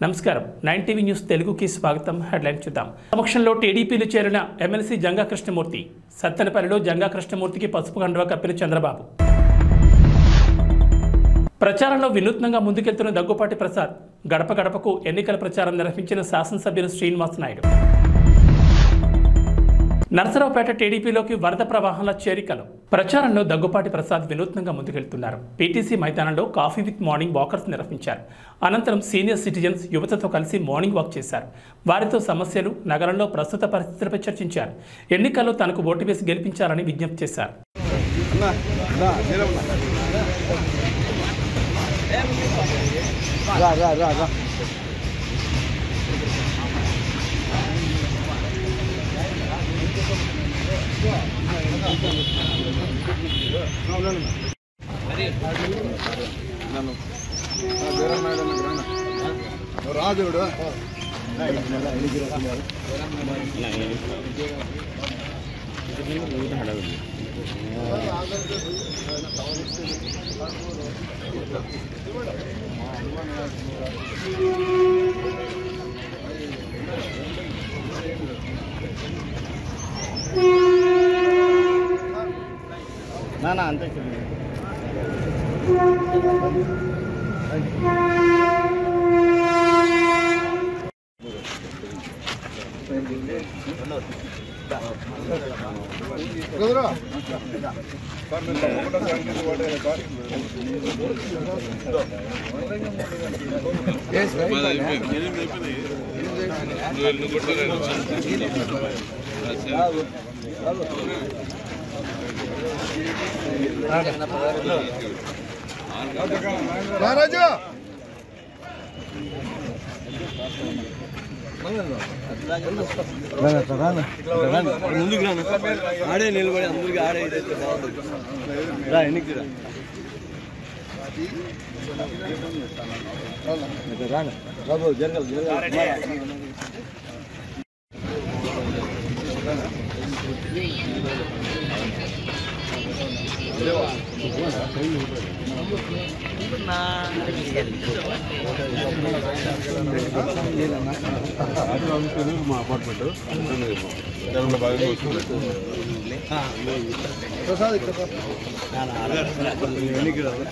నమస్కారం 9 TV news తెలుగుకి స్వాగతం. హెడ్లైన్ చూద్దాం. సమక్షంలో టీడీపీలో చేరిన ఎమ్మెల్సీ జంగా కృష్ణమూర్తి. సత్తెనపల్లిలో జంగా కృష్ణమూర్తికి పసుపు కండువా కప్పిన చంద్రబాబు. ప్రచారంలో వినూత్నంగా ముందుకెళ్తున్న దగ్గుపాటి ప్రసాద్. గడప గడపకు ఎన్నికల ప్రచారం నిర్వహించిన శాసనసభ్యులు శ్రీనివాస్ నాయుడు. నర్సరావుపేట టీడీపీలోకి వరద ప్రవాహంలో చేరికలు. ప్రచారంలో దగ్గుపాటి ప్రసాద్ వినూత్నంగా ముందుకెళ్తున్నారు. పీటీసీ మైదానంలో కాఫీ విత్ మార్నింగ్ వాకర్స్ నిర్వహించారు. అనంతరం సీనియర్ సిటిజన్స్ యువతతో కలిసి మార్నింగ్ వాక్ చేశారు. వారితో సమస్యలు, నగరంలో ప్రస్తుత పరిస్థితులపై చర్చించారు. ఎన్నికల్లో తనకు ఓటు వేసి గెలిపించాలని విజ్ఞప్తి చేశారు. రాజుడు నా అంతే రాజు ముందుకు రాను ఆడే నిలబడి అందరికి ఆడే రా ఎన్నికి రాను బాబు జరగదు మా అపార్ట్మెంట్ బాగా ఎన్నికి రాదు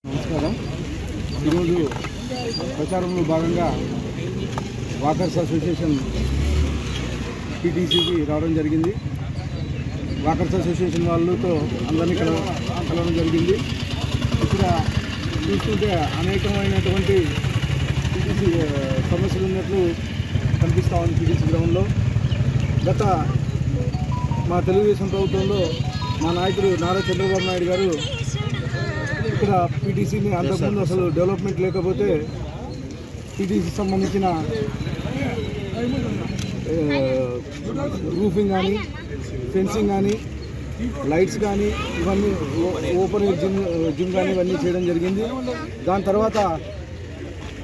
నమస్కారం. ఈరోజు ప్రచారంలో భాగంగా వాకర్స్ అసోసియేషన్ పీటీసీకి రావడం జరిగింది. వాకర్స్ అసోసియేషన్ వాళ్ళతో అందరినీ కలవడం జరిగింది. ఇక్కడ చూస్తుంటే అనేకమైనటువంటి పీటీసీ సమస్యలు ఉన్నట్లు కనిపిస్తూ ఉంది. పీటీసీ గ్రౌండ్లో గత మా తెలుగుదేశం ప్రభుత్వంలో మా నాయకుడు నారా చంద్రబాబు నాయుడు గారు ఇక్కడ పీటీసీని అంతకుముందు అసలు డెవలప్మెంట్ లేకపోతే పీటీసీకి సంబంధించిన రూఫింగ్ కానీ, ఫెన్సింగ్ కానీ, లైట్స్ కానీ, ఇవన్నీ ఓపెన్ ఎయిర్ జిమ్ కానీ ఇవన్నీ చేయడం జరిగింది. దాని తర్వాత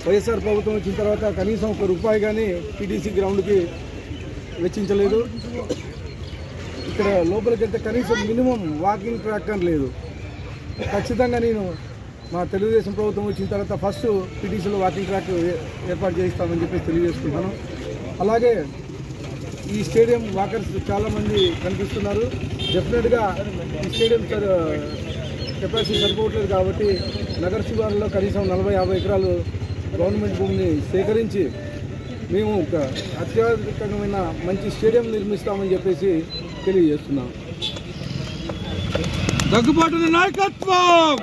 వైఎస్ఆర్ ప్రభుత్వం వచ్చిన తర్వాత కనీసం ₹1 కానీ పీటీసీ గ్రౌండ్కి వెచ్చించలేదు. ఇక్కడ లోపలికి వెళ్తే కనీసం మినిమం వాకింగ్ ట్రాక్ అని లేదు. ఖచ్చితంగా నేను మా తెలుగుదేశం ప్రభుత్వం వచ్చిన తర్వాత ఫస్ట్ పీటీసీలో వాకింగ్ ట్రాక్ ఏర్పాటు చేయిస్తామని చెప్పేసి తెలియజేస్తున్నాను. అలాగే ఈ స్టేడియం వాకర్స్ చాలామంది కనిపిస్తున్నారు. డెఫినెట్గా ఈ స్టేడియం కెపాసిటీ సరిపోవట్లేదు కాబట్టి నగర శివారులో కనీసం 40-50 ఎకరాలు గవర్నమెంట్ భూమిని సేకరించి మేము ఒక అత్యాధునికమైన మంచి స్టేడియం నిర్మిస్తామని చెప్పేసి తెలియజేస్తున్నాం. దగ్గుబాటి నాయకత్వం.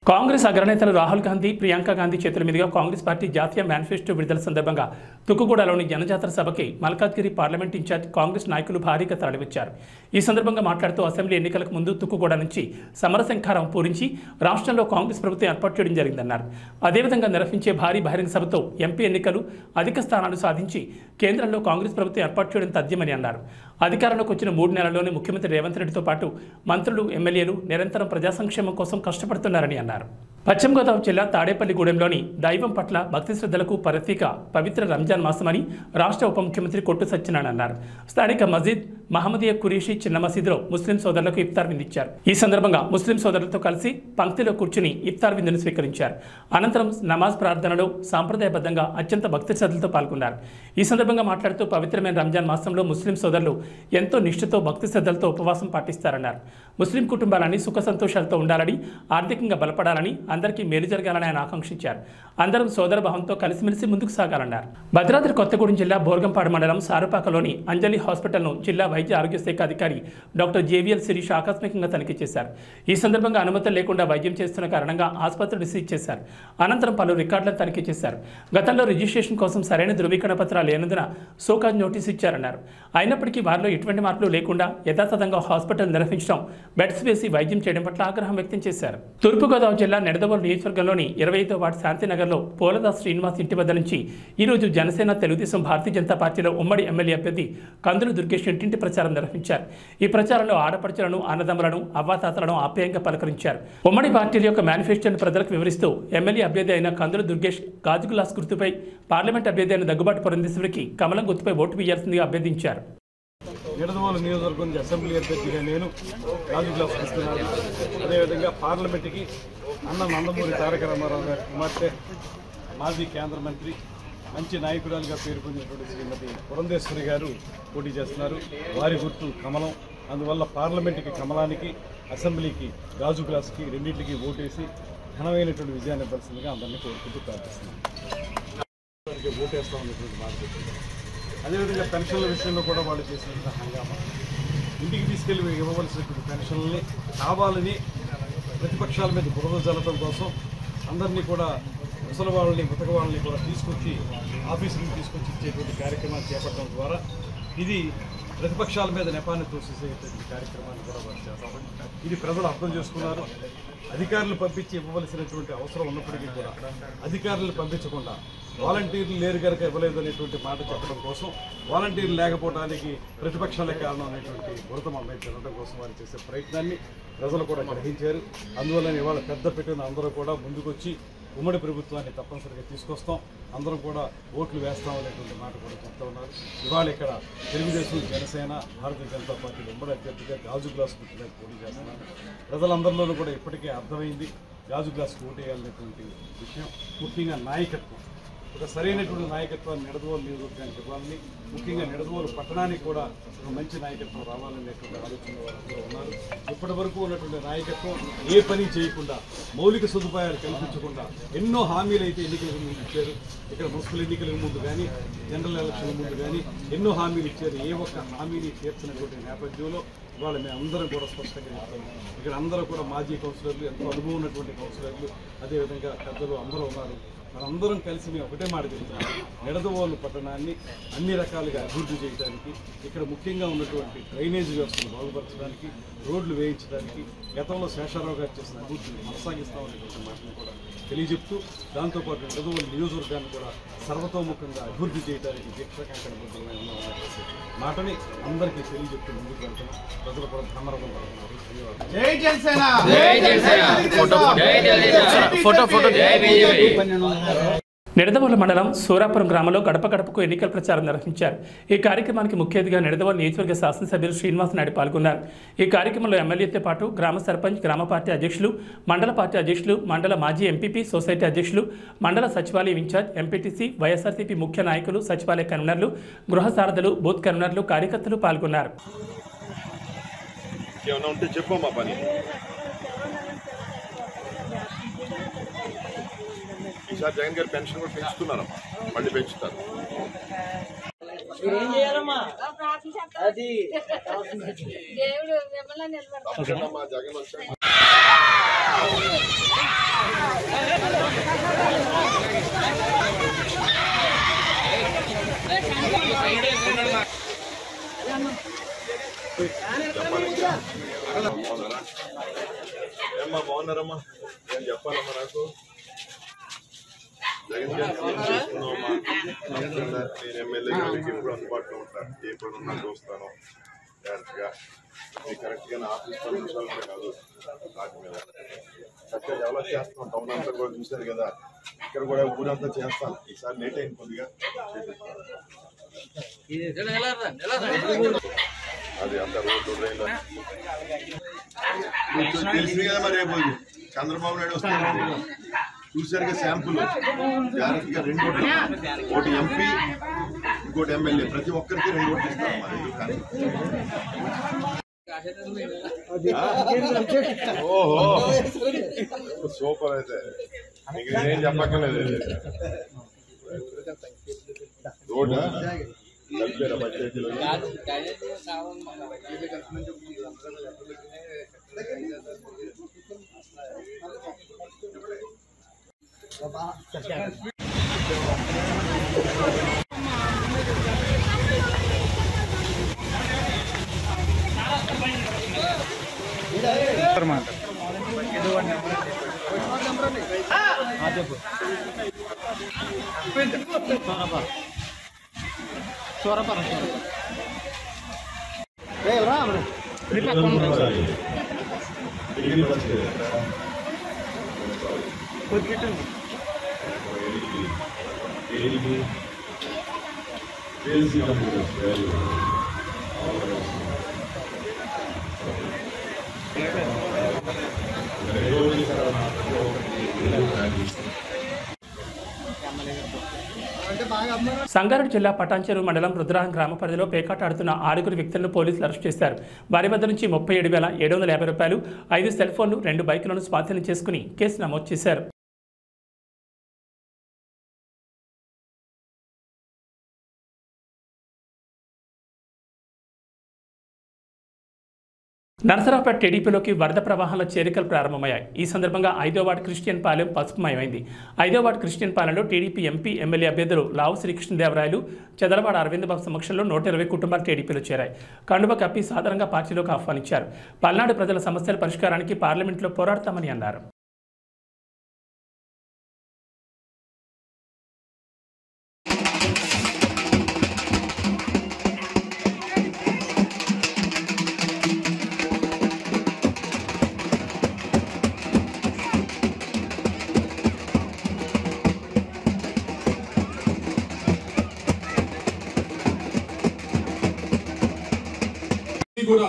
కాంగ్రెస్ అగ్రనేతలు రాహుల్ గాంధీ, ప్రియాంక గాంధీ చేతుల మీదుగా కాంగ్రెస్ పార్టీ జాతీయ మేనిఫెస్టో విడుదల సందర్భంగా తుక్కుగూడలోని జనజాతర సభకి మల్కాజ్గిరి పార్లమెంట్ ఇన్ఛార్జ్ కాంగ్రెస్ నాయకులు భారీగా తరలివచ్చారు. ఈ సందర్భంగా మాట్లాడుతూ అసెంబ్లీ ఎన్నికలకు ముందు తుక్కుగూడ నుంచి సమరశంఖారం పూరించి రాష్ట్రంలో కాంగ్రెస్ ప్రభుత్వం ఏర్పాటు చేయడం జరిగిందన్నారు. అదేవిధంగా నిర్వహించే భారీ బహిరంగ సభతో ఎంపీ ఎన్నికలు అధిక స్థానాలు సాధించి కేంద్రంలో కాంగ్రెస్ ప్రభుత్వం ఏర్పాటు చేయడం తథ్యమని అన్నారు. అధికారంలోకి వచ్చిన 3 నెలల్లోనే ముఖ్యమంత్రి రేవంత్ రెడ్డితో పాటు మంత్రులు, ఎమ్మెల్యేలు నిరంతరం ప్రజా సంక్షేమం కోసం కష్టపడుతున్నారని అన్నారు. పశ్చిమ గోదావరి జిల్లా తాడేపల్లిగూడెంలోని దైవం పట్ల భక్తి శ్రద్ధలకు ప్రతీక పవిత్ర రంజాన్ మాసమని రాష్ట్ర ఉప ముఖ్యమంత్రి కొట్టు సత్యనారాయణ అన్నారు. స్థానిక మస్జిద్ మహమ్మదీయ కురీషి చిన్న మసీదులో ముస్లిం సోదరులకు ఇఫ్తార్ విందిచ్చారు. ఈ సందర్భంగా ముస్లిం సోదరులతో కలిసి పంక్తిలో కూర్చుని ఇఫ్తార్ విందును స్వీకరించారు. అనంతరం నమాజ్ ప్రార్థనలో సాంప్రదాయబద్ధంగా అత్యంత భక్తి శ్రద్ధలతో పాల్గొన్నారు. ఈ సందర్భంగా మాట్లాడుతూ పవిత్రమైన రంజాన్ మాసంలో ముస్లిం సోదరులు ఎంతో నిష్ఠతో భక్తి శ్రద్ధలతో ఉపవాసం పాటిస్తారన్నారు. ముస్లిం కుటుంబాలన్నీ సుఖ సంతోషాలతో ఉండాలని, ఆర్థికంగా బలపడాలని, అందరికీ మేలు జరగాలని ఆయన ఆకాంక్షించారు. అందరం సోదర భావంతో కలిసిమెలిసి ముందుకు సాగాలన్నారు. భద్రాద్రి కొత్తగూడెం జిల్లా బోర్గంపాడు మండలం సారుపాకలోని అంజలి హాస్పిటల్ను జిల్లా వైద్య ఆరోగ్య శాఖ అధికారి డాక్టర్ జేవిఎల్ శిరీష్ ఆకస్మికంగా తనిఖీ చేశారు. ఈ సందర్భంగా అనుమతులు లేకుండా వైద్యం చేస్తున్న కారణంగా ఆసుపత్రిని సీజ్ చేశారు. అనంతరం పలు రికార్డులను తనిఖీ చేశారు. గతంలో రిజిస్ట్రేషన్ కోసం సరైన ధృవీకరణ పత్రాలు లేనందున సోకాజ్ నోటీసు ఇచ్చారన్నారు. అయినప్పటికీ వారిలో ఎటువంటి మార్పులు లేకుండా యథాతథంగా హాస్పిటల్ నిర్వహించడం, బెడ్స్ వేసి వైద్యం చేయడం పట్ల ఆగ్రహం వ్యక్తం చేశారు. తూర్పుగోదావరి జిల్లా నిడదవోలు నియోజకవర్గంలోని 25వ వార్డు శాంతినగర్లో పోలదాస్ శ్రీనివాస్ ఇంటి వద్ద నుంచి ఈరోజు జనసేన, తెలుగుదేశం, భారతీయ జనతా పార్టీలో ఉమ్మడి ఎమ్మెల్యే అభ్యర్థి కందులు దుర్గేష్ ఇంటింటి ప్రచారం నిర్వహించారు. ఈ ప్రచారంలో ఆడపడుచులను, అన్నదమ్ములను, అవ్వాతాతలను ఆప్యాయంగా పలకరించారు. ఉమ్మడి పార్టీల యొక్క మేనిఫెస్టోను ప్రజలకు వివరిస్తూ ఎమ్మెల్యే అభ్యర్థి అయిన కందులు దుర్గేష్ గాజు గ్లాస్ గుర్తుపై, పార్లమెంట్ అభ్యర్థి అయిన దగ్గుబాటి పురంధేశ్వరికి కమలం గుర్తుపై ఓటు వేయాల్సిందిగా అభ్యర్థించారు. నిడదవోలు నియోజకవర్గం అసెంబ్లీ అభ్యర్థిగా నేను గాజు గ్లాస్ ఇస్తున్నాను. అదేవిధంగా పార్లమెంట్కి నందమూరి తారక రామారావు గారి కుమార్తె, మాజీ కేంద్ర మంత్రి, మంచి నాయకురాలుగా పేరు పొందినటువంటి శ్రీమతి పురంధేశ్వరి గారు పోటీ చేస్తున్నారు. వారి గుర్తు కమలం. అందువల్ల పార్లమెంట్కి కమలానికి, అసెంబ్లీకి గాజు గ్లాస్కి రెండింటికి ఓటేసి ఘనమైనటువంటి విజయాన్ని ఇవ్వాల్సిందిగా అందరినీ కోరుకుంటూ ప్రార్థిస్తున్నాను. ఓటేస్తా ఉన్నటువంటి మాట చెప్తున్నారు. అదేవిధంగా పెన్షన్ల విషయంలో కూడా వాళ్ళు చేసినటువంటి హంగామా, ఇంటికి తీసుకెళ్లి ఇవ్వవలసినటువంటి పెన్షన్లని కావాలని ప్రతిపక్షాల మీద బురద జల్లడం కోసం అందరినీ కూడా ముసలి వాళ్ళని, బతక వాళ్ళని కూడా తీసుకొచ్చి ఆఫీసులకు తీసుకొచ్చి ఇచ్చేటువంటి కార్యక్రమాలు చేపట్టడం ద్వారా ఇది ప్రతిపక్షాల మీద నెపాన్ని తోసేసేటువంటి కార్యక్రమాన్ని కూడా వాళ్ళు చేస్తాం. ఇది ప్రజలు అర్థం చేసుకున్నారు. అధికారులు పంపించి ఇవ్వవలసినటువంటి అవసరం ఉన్నప్పటికీ కూడా అధికారులు పంపించకుండా వాలంటీర్లు లేరు కనుక ఇవ్వలేదు అనేటువంటి మాట చెప్పడం కోసం, వాలంటీర్లు లేకపోవడానికి ప్రతిపక్షాలే కారణం అనేటువంటి బురద మీద తినడం కోసం వారు చేసే ప్రయత్నాన్ని ప్రజలు కూడా గ్రహించారు. అందువల్ల ఇవాళ పెద్ద పెట్టిన అందరూ కూడా ముందుకొచ్చి ఉమ్మడి ప్రభుత్వాన్ని తప్పనిసరిగా తీసుకొస్తాం, అందరం కూడా ఓట్లు వేస్తాం అనేటువంటి మాట కూడా చెప్తా ఉన్నారు. ఇవాళ ఇక్కడ తెలుగుదేశం, జనసేన, భారతీయ జనతా పార్టీ ఉమ్మడి అభ్యర్థిగా గాజు గ్లాస్ గుర్తుగా పోటీ చేస్తున్నారు. ప్రజలందరిలోనూ కూడా ఇప్పటికే అర్థమైంది గాజు గ్లాస్ ఓటు వేయాలనేటువంటి విషయం. ముఖ్యంగా నాయకత్వం, ఒక సరైనటువంటి నాయకత్వాన్ని నిడదవోలు నియోజకవర్గానికి ఇవ్వాలని, ముఖ్యంగా నిడదవోలు పట్టణానికి కూడా ఒక మంచి నాయకత్వం రావాలనేటువంటి ఆలోచన వాళ్ళందరూ ఉన్నారు. ఇప్పటి వరకు ఉన్నటువంటి నాయకత్వం ఏ పని చేయకుండా, మౌలిక సదుపాయాలు కల్పించకుండా ఎన్నో హామీలు అయితే ఎన్నికలకు ముందు ఇచ్చారు. ఇక్కడ మున్సిపల్ ఎన్నికలకు ముందు కానీ, జనరల్ ఎలక్షన్ ముందు కానీ ఎన్నో హామీలు ఇచ్చారు. ఏ ఒక్క హామీని తీర్చినటువంటి నేపథ్యంలో ఇవాళ మేము అందరం కూడా స్పష్టంగా చెప్తాము. ఇక్కడ అందరూ కూడా మాజీ కౌన్సిలర్లు, ఎంతో అనుభవం ఉన్నటువంటి కౌన్సిలర్లు, అదేవిధంగా పెద్దలు అందరూ ఉన్నారు. మనందరం కలిసి మేము ఒకటే మాట చెప్తున్నాం, నిడదవోలు పట్టణాన్ని అన్ని రకాలుగా అభివృద్ధి చేయడానికి, ఇక్కడ ముఖ్యంగా ఉన్నటువంటి డ్రైనేజ్ వ్యవస్థను బాగుపరచడానికి, రోడ్లు వేయించడానికి, గతంలో శేషారావు గారు చేసిన అభివృద్ధిని కొనసాగిస్తామనేటువంటి మాటను కూడా తెలియజెప్తూ, దాంతోపాటు నిడదవోలు నియోజకవర్గాన్ని కూడా సర్వతోముఖంగా అభివృద్ధి చేయడానికి దీక్షాకాంక్షణ బుద్ధులమై ఉన్నామనేసి మాటని అందరికీ తెలియజెప్తూ ముందుకు వెళ్తున్నాం. ప్రజలు కూడా భ్రమరథం పడుతున్నారు. నిడదవోలు మండలం సూరాపురం గ్రామంలో గడప గడపకు ఎన్నికల ప్రచారం నిర్వహించారు. ఈ కార్యక్రమానికి ముఖ్య అతిథిగా నిడదవోలు నియోజకవర్గ శాసనసభ్యులు శ్రీనివాస్ నాయుడు పాల్గొన్నారు. ఈ కార్యక్రమంలో ఎమ్మెల్యేతో పాటు గ్రామ సర్పంచ్, గ్రామ పార్టీ అధ్యక్షులు, మండల పార్టీ అధ్యక్షులు, మండల మాజీ ఎంపీపీ, సొసైటీ అధ్యక్షులు, మండల సచివాలయం ఇన్ఛార్జ్, ఎంపీటీసీ, వైఎస్ఆర్సీపీ ముఖ్య నాయకులు, సచివాలయ కన్వీనర్లు, గృహ సారథులు, బూత్ కన్వీనర్లు, కార్యకర్తలు పాల్గొన్నారు. ఈసారి జగన్ గారి పెన్షన్ కూడా పెంచుతున్నారమ్మా, మళ్ళీ పెంచుతారు. జగన్ వచ్చాడు. ఏమ్మా బాగున్నారమ్మా? నేను చెప్పాలమ్మా నాకు జగన్ చేసుకున్నామమ్మా. నేను ఎమ్మెల్యే గారికి ఎప్పుడు అందుబాటులో ఉంటాను, ఎప్పుడు నాకు చూస్తాను డైరెక్ట్గా. నేను కరెక్ట్గా నా ఆఫీస్ 10 నిమిషాలు కాదు వాటి మీద చక్కగా డెవలప్ చేస్తున్నాం. టౌన్ అంతా కూడా చూశారు కదా, ఇక్కడ కూడా ఊరంతా చేస్తాను. ఈసారి లేట్ అయింది కొద్దిగా, అది అంత రోడ్డు రైలు తెలిసింది కదా. మరి రేపు చంద్రబాబు నాయుడు వస్తున్నారు, చూసారుగా శాంపుల్. జాగ్రత్తగా 2 ఓట్లు, ఒకటి ఎంపీ, ఇంకోటి ఎమ్మెల్యే, ప్రతి ఒక్కరికి 2 ఓట్లు ఇస్తారు. మరి ఓహో సూపర్. అయితే మీకు నేనేం చెప్పక్కర్లేదు. రోడ్డా కలిపారా పంచాయతీలో? సంగారెడ్డి జిల్లా పటాన్చెరు మండలం రుద్రారం గ్రామ పరిధిలో పేకాట ఆడుతున్న 6 వ్యక్తులను పోలీసులు అరెస్ట్ చేశారు. వారి వద్ద నుంచి 37,750 రూపాయలు, 5 సెల్ ఫోన్లు, 2 బైకులను స్వాధీనం చేసుకుని కేసు నమోదు చేశారు. నరసరావుపేట టీడీపీలోకి వరద ప్రవాహంలో చేరికలు ప్రారంభమయ్యాయి. ఈ సందర్భంగా 5వ వార్డు క్రిస్టియన్ పాలెం పసుపుమయమైంది. 5వ వార్డు క్రిస్టియన్ పాలెంలో టీడీపీ ఎంపీ, ఎమ్మెల్యే అభ్యర్థులు లావు శ్రీకృష్ణదేవరాయలు, చదలవాడ అరవింద్ బాబు సమక్షంలో 120 కుటుంబాలు టీడీపీలో చేరాయి. కండువ కప్పి సాధారణంగా పార్టీలోకి ఆహ్వానించారు. పల్నాడు ప్రజల సమస్యల పరిష్కారానికి పార్లమెంట్లో పోరాడతామని అన్నారు. కూడా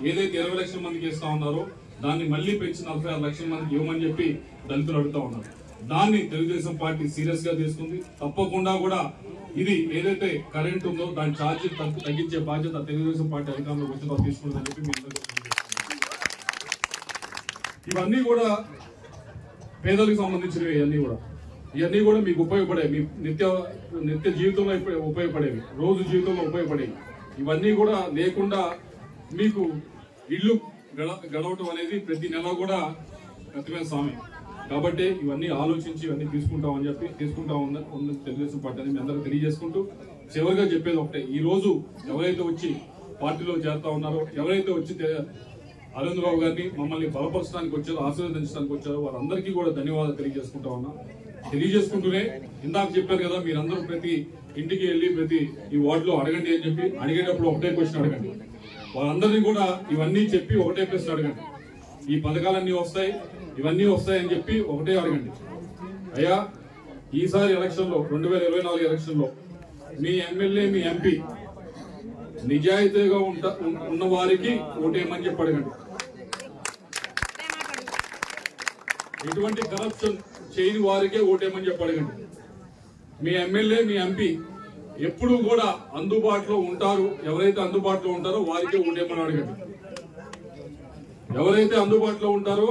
ఏదైతే 20 లక్షల మందికి ఇస్తా ఉన్నారో దాన్ని మళ్లీ పెంచి 46 లక్షల మందికి ఇవ్వమని చెప్పి దళితులు అడుగుతా ఉన్నారు. దాన్ని తెలుగుదేశం పార్టీ సీరియస్ గా తీసుకుంది. తప్పకుండా కూడా ఇది ఏదైతే కరెంట్ ఉందో దాని ఛార్జీలు తగ్గించే బాధ్యత తెలుగుదేశం పార్టీ అధికారంలోకి వచ్చిన తర్వాత తీసుకుంటుందని చెప్పి మీ ఇవన్నీ కూడా పేదలకు సంబంధించినవి. ఇవన్నీ కూడా మీకు ఉపయోగపడేవి, మీ నిత్య జీవితంలో ఉపయోగపడేవి, రోజు జీవితంలో ఉపయోగపడేవి. ఇవన్నీ కూడా లేకుండా మీకు ఇల్లు గడవటం అనేది ప్రతి నెల కూడా కష్టమైన స్వామి. కాబట్టి ఇవన్నీ ఆలోచించి ఇవన్నీ తీసుకుంటా ఉంది తెలుగుదేశం పార్టీ అని మీ అందరూ తెలియజేసుకుంటూ, చివరిగా చెప్పేది ఒకటే, ఈ రోజు ఎవరైతే వచ్చి పార్టీలో చేరుతా ఉన్నారో, ఎవరైతే వచ్చి అరవింద్ బాబు గారిని మమ్మల్ని బలపరచడానికి వచ్చారో, ఆశీర్వదించడానికి వచ్చారో వారందరికీ కూడా ధన్యవాదాలు తెలియజేసుకుంటూనే ఇందాక చెప్పారు కదా, మీరందరూ ప్రతి ఇంటికి వెళ్ళి ప్రతి ఈ వార్డులో అడగండి అని చెప్పి, అడిగేటప్పుడు ఒకటే క్వశ్చన్ అడగండి. వాళ్ళందరినీ కూడా ఇవన్నీ చెప్పి ఒకటే ప్రశ్న అడగండి. ఈ పథకాలన్నీ వస్తాయి, ఇవన్నీ వస్తాయని చెప్పి ఒకటే అడగండి. అయ్యా, ఈసారి ఎలక్షన్లో 2024 ఎలక్షన్లో మీ ఎమ్మెల్యే, మీ ఎంపీ నిజాయితీగా ఉన్న వారికి ఓటేయమని చెప్పి అడగండి. ఎటువంటి కరప్షన్ చేయని వారికే ఓటేయమని చెప్పి అడగండి. మీ ఎమ్మెల్యే, మీ ఎంపీ ఎప్పుడు కూడా అందుబాటులో ఉంటారు, ఎవరైతే అందుబాటులో ఉంటారో వారికే ఓటేయమని అడగండి. ఎవరైతే అందుబాటులో ఉంటారో,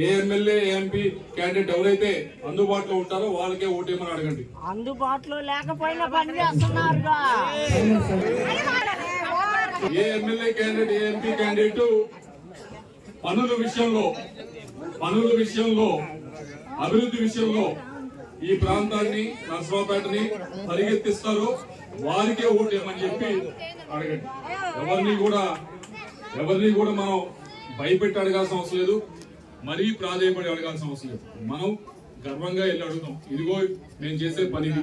ఏ ఎమ్మెల్యే, ఎంపీ క్యాండిడేట్ ఎవరైతే అందుబాటులో ఉంటారో వాళ్ళకే ఓటేయమని అడగండి. అందుబాటులో లేకపోయినా పని చేస్తున్నారుగా. ఏ ఎమ్మెల్యే క్యాండిడేట్, ఏ ఎంపీ క్యాండిడేట్ పనుల విషయంలో పనుల విషయంలో, అభివృద్ధి విషయంలో ఈ ప్రాంతాన్ని, నర్సరావుపేటని పరిగెత్తిస్తారో వారికే ఓటేమని చెప్పి అడగండి. ఎవరిని కూడా మనం భయపెట్టి అడగాల్సిన అవసరం లేదు, మరీ ప్రాధాయపడి అడగాల్సిన అవసరం లేదు. మనం గర్వంగా వెళ్ళి అడుగుతాం, ఇదిగో మేము చేసే పనిది,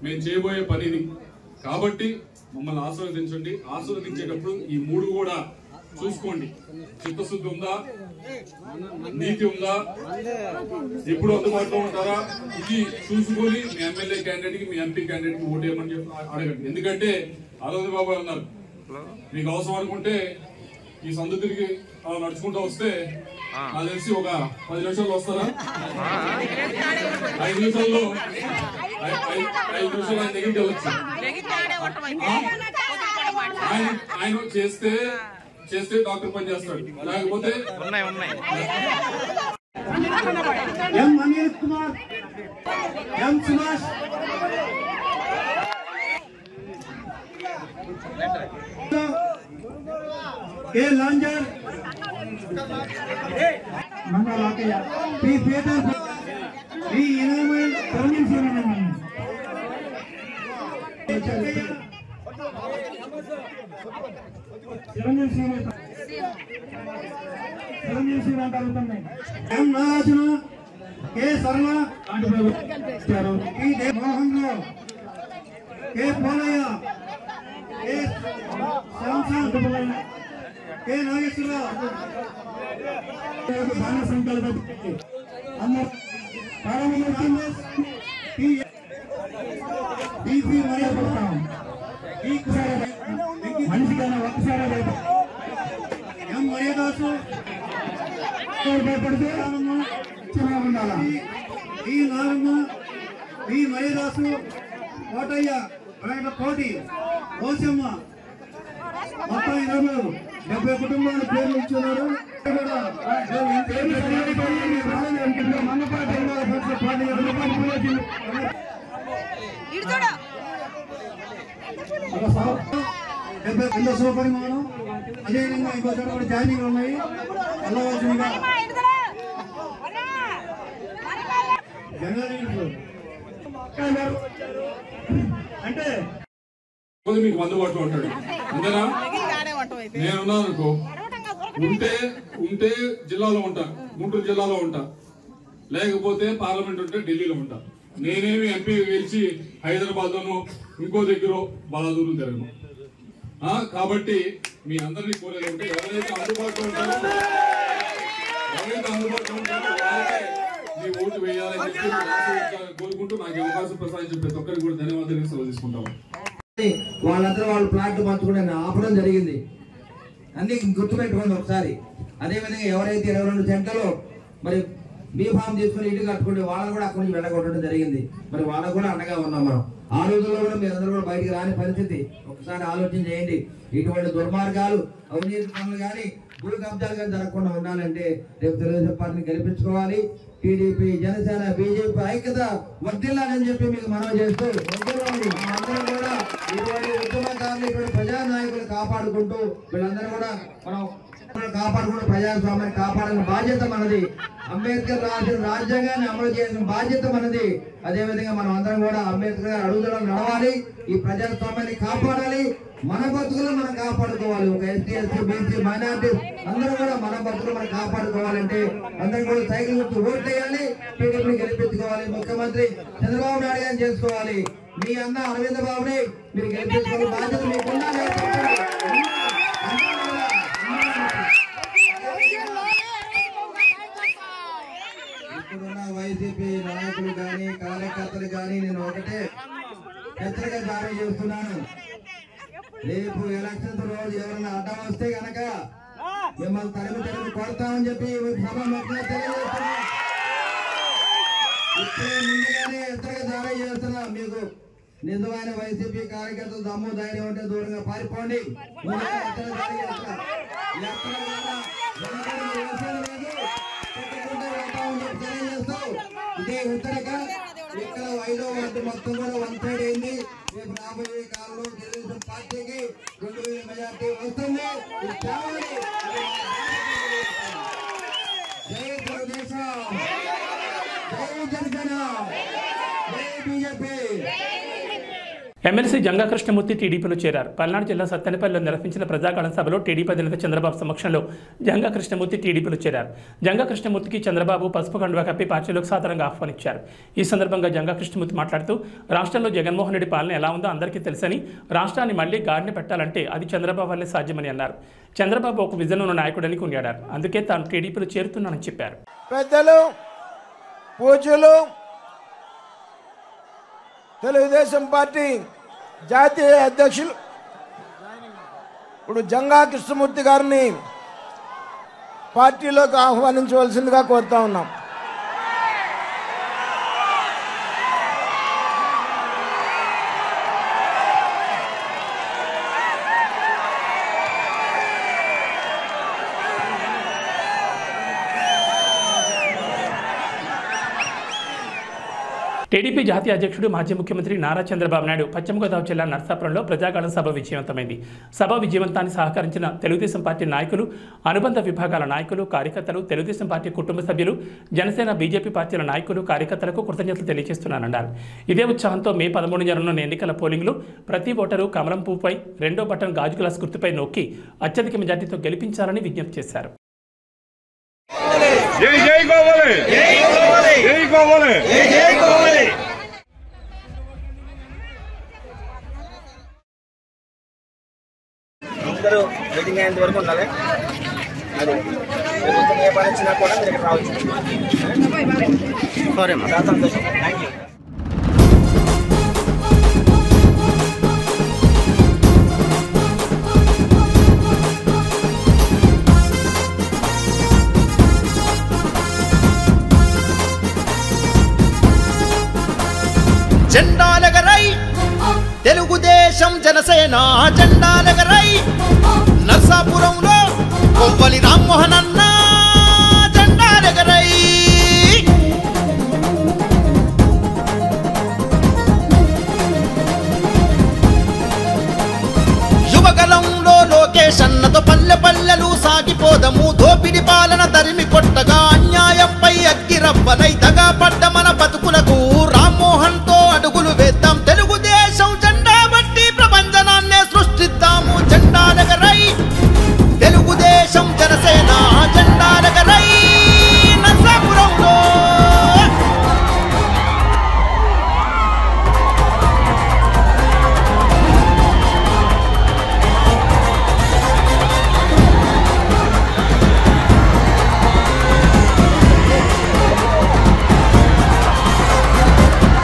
మేము చేయబోయే పనిది. కాబట్టి మమ్మల్ని ఆశీర్వదించండి. ఆశీర్వదించేటప్పుడు ఈ మూడు కూడా చూసుకోండి. చిత్తశుద్ధి ఉందా, నీతి ఉందా, ఎప్పుడు అందుబాటులో ఉంటారా, ఇది చూసుకొని మీ ఎమ్మెల్యే క్యాండిడేట్ కి, మీ ఎంపీ క్యాండిడేట్ కి ఓటేయమని చెప్పి అడగండి. ఎందుకంటే అరవింద్ బాబు అన్నారు, మీకు అవసరం అనుకుంటే ఈ సందు తిరిగి నడుచుకుంటూ వస్తే నాకు తెలిసి ఒక 10 నిమిషాలు వస్తారా, 5 నిమిషాల్లో 5 నిమిషాలు ఆయన దగ్గరికి వెళ్ళొచ్చు. ఆయన చేస్తే డాక్టర్ పని చేస్తాడు, లేకపోతే M Anil Kumar, M Subhash, K లాంజర్, మండలాకయ్య, పి పీటర్, పి ఇనామల్, తరుణ్ శ్రీరామన్, చిరంజీవి శ్రీరామ్ కలుగుతున్నాయి. M Nagarjuna, K Sarala, P Mohan Rao, K Polaiah, K శ్యామ్సాద్, కె నాగేశ్వరరావు, బాణ సంకల్ప బీపీ మర్యాదపడతాం. మనిషికైనా ఒక్కసారి ఎం మర్యాదాసు భయపడితే చిన్నగా ఉండాలా. ఈ నారమ్మ, ఈ మర్యాదాసు, కోటయ్య, కోటి, కోసమ్మ, మొత్తం 70 కుటుంబాల పేర్లు ఇచ్చున్నారు. సౌపరిమాణం అదేవిధంగా ఇంకో చోట కూడా జాయినింగ్ ఉన్నాయి. వెళ్ళవలసిందిగా అంటే మీకు అందుబాటులో ఉంటాడు. అంతేనా? నేనున్నాను అనుకో, ఉంటే జిల్లాలో ఉంటా, గుంటూరు జిల్లాలో ఉంటా, లేకపోతే పార్లమెంట్ ఉంటే ఢిల్లీలో ఉంటా. నేనేమి ఎంపీ గెలిచి హైదరాబాద్ లోనో ఇంకో దగ్గర బలాదూరు తిరగను. కాబట్టి మీ అందరినీ కోరేది ఉంటే ఎవరైతే అందుబాటులో ఉంటారో వాళ్ళకే మీ ఓటు వేయాలని చెప్పి కోరుకుంటూ నాకు అవకాశం ప్రసాదించిన ప్రతి ఒక్కరికి కూడా ధన్యవాదాలు సెలవు తీసుకుంటాము. వాళ్ళందరూ వాళ్ళు ప్లాట్ మార్చుకుని ఆపడం జరిగింది. అన్ని గుర్తుపెట్టుకోండి ఒకసారి. అదేవిధంగా ఎవరైతే 22 సెంట్లలో మరి బీ ఫామ్ తీసుకుని ఇటు కట్టుకుంటే వాళ్ళని కూడా అక్కడి నుంచి వెళ్ళగొట్టడం జరిగింది. మరి వాళ్ళకు కూడా అండగా ఉన్నాం మనం. ఆ రోజుల్లో కూడా మీరందరూ కూడా బయటికి రాని పరిస్థితి. ఒకసారి ఆలోచన చేయండి. ఇటువంటి దుర్మార్గాలు, అవినీతి పనులు కానీ, భూ కబ్జాలు కానీ జరగకుండా ఉండాలంటే రేపు తెలుగుదేశం పార్టీని గెలిపించుకోవాలి. టీడీపీ, జనసేన, బీజేపీ ఐక్యత వర్ధిల్లాలని చెప్పి మీకు మనవి చేస్తూ అందరం కూడా ఇటువంటి ఉద్యమకారులు, ఇటువంటి ప్రజానాయకులు కాపాడుకుంటూ వీళ్ళందరూ కూడా మనం కాపాడుకుంటూ ప్రజాస్వామ్యాన్ని కాపాడాలని బాధ్యత మనది. అంబేద్కర్ రాసిన రాజ్యాంగాన్ని అమలు చేసిన బాధ్యత మనది. అదేవిధంగా మనం అందరం కూడా అంబేద్కర్ గారు అడుగుదలను నడవాలి, ఈ ప్రజాస్వామ్యాన్ని కాపాడాలి, మన బతుకులు మనం కాపాడుకోవాలి. ఒక ఎస్టీ, ఎస్సీ, బీసీ, మైనారిటీ అందరూ కూడా మన బతుకులు మనం కాపాడుకోవాలంటే అందరం కూడా సైకిల్ గుర్తు ఓటు వేయాలి, టీడీపీని గెలిపించుకోవాలి. ముఖ్యమంత్రి చంద్రబాబు నాయుడు గారిని చేసుకోవాలి. మీ అన్న అరవింద్ బాబుని మీరు గెలిపించుకోవాలి. బాధ్యత మీకున్నా ఇప్పుడున్న వైసీపీ నాయకులు కానీ కార్యకర్తలు కానీ నేను ఒకటే హెచ్చరిక జారీ చేస్తున్నాను. రేపు ఎలక్షన్స్ రోజు ఎవరైనా అడ్డం వస్తే గనక మిమ్మల్ని తరిమి కొడతామని చెప్పి సభ మధ్యలో తెలియజేస్తున్నా. ఇప్పుడే ముందుగానే హెచ్చరిక జారీ చేస్తున్నా. మీకు నిజమైన వైసీపీ కార్యకర్తలు దమ్ము ధైర్యం ఉంటే దూరంగా పారిపోండి. ఇదే హెచ్చరిక. ఇక్కడ 5వ వార్డు మొత్తం కూడా 1 సైడ్ అయింది. రేపు రాబోయే కాలంలో తెలుగుదేశం పార్టీకి 2000 మెజార్టీ వస్తుంది. ఎమ్మెల్సీ జంగా కృష్ణమూర్తి టీడీపీలో చేరారు. పల్నాడు జిల్లా సత్తెనపల్లిలో నిర్వహించిన ప్రజాగళం సభలో టీడీపీ అధినేత చంద్రబాబు సమక్షంలో జంగా కృష్ణమూర్తి టీడీపీలో చేరారు. జంగా కృష్ణమూర్తికి చంద్రబాబు పసుపు కండువా కప్పి పార్టీలోకి సాధారణంగా ఆహ్వానించారు. ఈ సందర్భంగా జంగా కృష్ణమూర్తి మాట్లాడుతూ రాష్ట్రంలో జగన్మోహన్ రెడ్డి పాలన ఎలా ఉందో అందరికీ తెలుసని, రాష్ట్రాన్ని మళ్లీ గాడిని పెట్టాలంటే అది చంద్రబాబు వల్లే సాధ్యమని అన్నారు. చంద్రబాబు ఒక విజన్ ఉన్న నాయకుడని కొనియాడారు. అందుకే తాను టీడీపీలో చేరుతున్నానని చెప్పారు. పెద్దలు, పూజలు, తెలుగుదేశం పార్టీ జాతీయ అధ్యక్షులు ఇప్పుడు జంగా కృష్ణమూర్తి గారిని పార్టీలోకి ఆహ్వానించవలసిందిగా కోరుతా ఉన్నాం. టీడీపీ జాతీయ అధ్యక్షుడు మాజీ ముఖ్యమంత్రి నారా చంద్రబాబు నాయుడు పశ్చిమ గోదావరి జిల్లా నర్సాపురంలో ప్రజాగళం సభ విజయవంతమైంది. సభ విజయవంతాన్ని సహకరించిన తెలుగుదేశం పార్టీ నాయకులు, అనుబంధ విభాగాల నాయకులు, కార్యకర్తలు, తెలుగుదేశం పార్టీ కుటుంబ సభ్యులు, జనసేన, బీజేపీ పార్టీల నాయకులు, కార్యకర్తలకు కృతజ్ఞతలు తెలియజేస్తున్నానన్నారు. ఇదే ఉత్సాహంతో మే 13 జరగనున్న ఎన్నికల పోలింగ్లో ప్రతి ఓటరు కమలం పువ్వుపై 2వ బటన్ గాజు గ్లాస్ గుర్తుపై నొక్కి అత్యధిక మెజార్టీతో గెలిపించాలని విజ్ఞప్తి చేశారు. అందరూ వెయిటింగ్ అయ్యేంత వరకు ఉండాలి. అది ఏ పని వచ్చినా కూడా మీరు ఇక్కడ రావచ్చు. సరే అమ్మా, చాలా సంతోషం. Thank you. జెండాలెగరై తెలుగుదేశం జనసేన జెండాలెగరై నర్సాపురంలో కొవ్వలి రామ్మోహన్ అన్న జెండాలెగరై యువగలంలో లోకేష్ అన్నతో పల్లె పల్లెలు సాగిపోదము. దోపిడి పాలన తరిమి కొట్టగా అన్యాయంపై అగ్గిరవ్వనై దగా పడ్డ మన బతుకులకు రామ్మోహన్ తో అడుగులు వేద్దాం. తెలుగుదేశం జెండా బట్టి ప్రపంచనాన్నే సృష్టిద్దాము. జెండాలెగరై తెలుగుదేశం జనసేన జెండాలెగరై నర్సాపురంలో